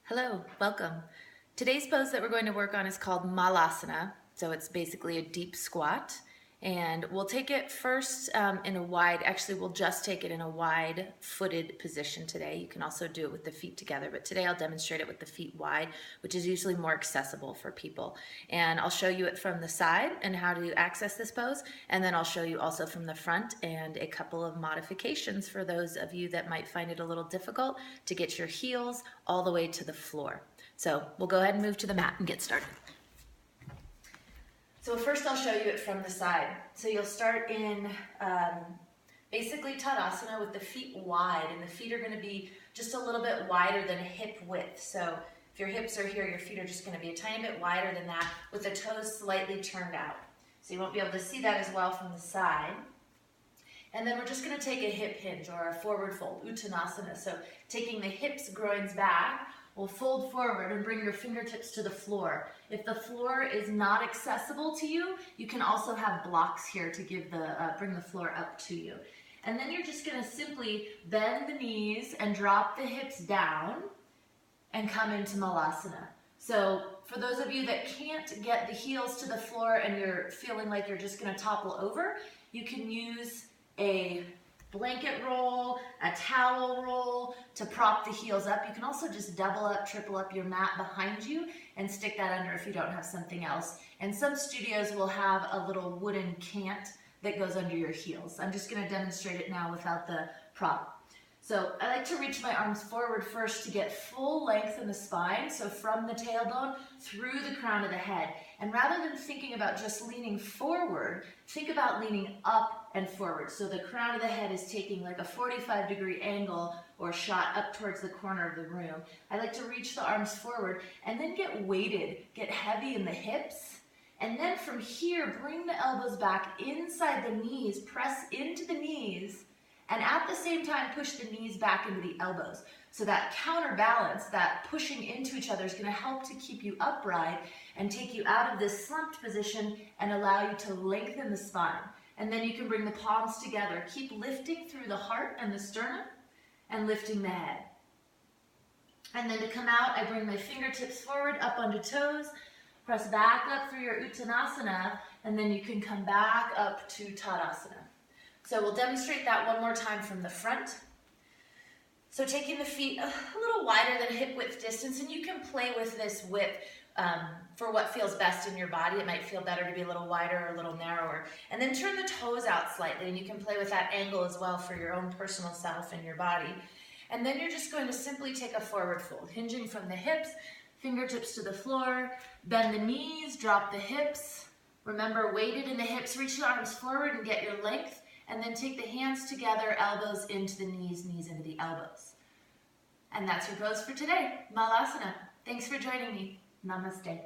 Hello, welcome. Today's pose that we're going to work on is called Malasana. So it's basically a deep squat. And we'll take it first in a wide, actually we'll just take it in a wide footed position today. You can also do it with the feet together, but today I'll demonstrate it with the feet wide, which is usually more accessible for people. And I'll show you it from the side and how to access this pose. And then I'll show you also from the front and a couple of modifications for those of you that might find it a little difficult to get your heels all the way to the floor. So we'll go ahead and move to the mat and get started. So first I'll show you it from the side. So you'll start in basically Tadasana with the feet wide, and the feet are going to be just a little bit wider than hip width. So if your hips are here, your feet are just going to be a tiny bit wider than that with the toes slightly turned out. So you won't be able to see that as well from the side. And then we're just going to take a hip hinge or a forward fold, Uttanasana. So taking the hips, groins back, we'll fold forward and bring your fingertips to the floor. If the floor is not accessible to you, you can also have blocks here to give bring the floor up to you. And then you're just going to simply bend the knees and drop the hips down and come into Malasana. So for those of you that can't get the heels to the floor and you're feeling like you're just going to topple over, you can use a blanket roll, a towel roll to prop the heels up. You can also just double up, triple up your mat behind you and stick that under if you don't have something else. And some studios will have a little wooden cant that goes under your heels. I'm just going to demonstrate it now without the prop. So I like to reach my arms forward first to get full length in the spine, so from the tailbone through the crown of the head. And rather than thinking about just leaning forward, think about leaning up and forward. So the crown of the head is taking like a 45-degree angle or shot up towards the corner of the room. I like to reach the arms forward and then get weighted, get heavy in the hips. And then from here, bring the elbows back inside the knees, press into the knees, and at the same time, push the knees back into the elbows. So that counterbalance, that pushing into each other is going to help to keep you upright and take you out of this slumped position and allow you to lengthen the spine. And then you can bring the palms together. Keep lifting through the heart and the sternum and lifting the head. And then to come out, I bring my fingertips forward, up onto toes, press back up through your Uttanasana, and then you can come back up to Tadasana. So we'll demonstrate that one more time from the front. So taking the feet a little wider than hip width distance, and you can play with this width for what feels best in your body. It might feel better to be a little wider or a little narrower. And then turn the toes out slightly, and you can play with that angle as well for your own personal self and your body. And then you're just going to simply take a forward fold, hinging from the hips, fingertips to the floor, bend the knees, drop the hips. Remember, weighted in the hips, reach the arms forward and get your length. And then take the hands together, elbows into the knees, knees into the elbows. And that's your pose for today, Malasana. Thanks for joining me. Namaste.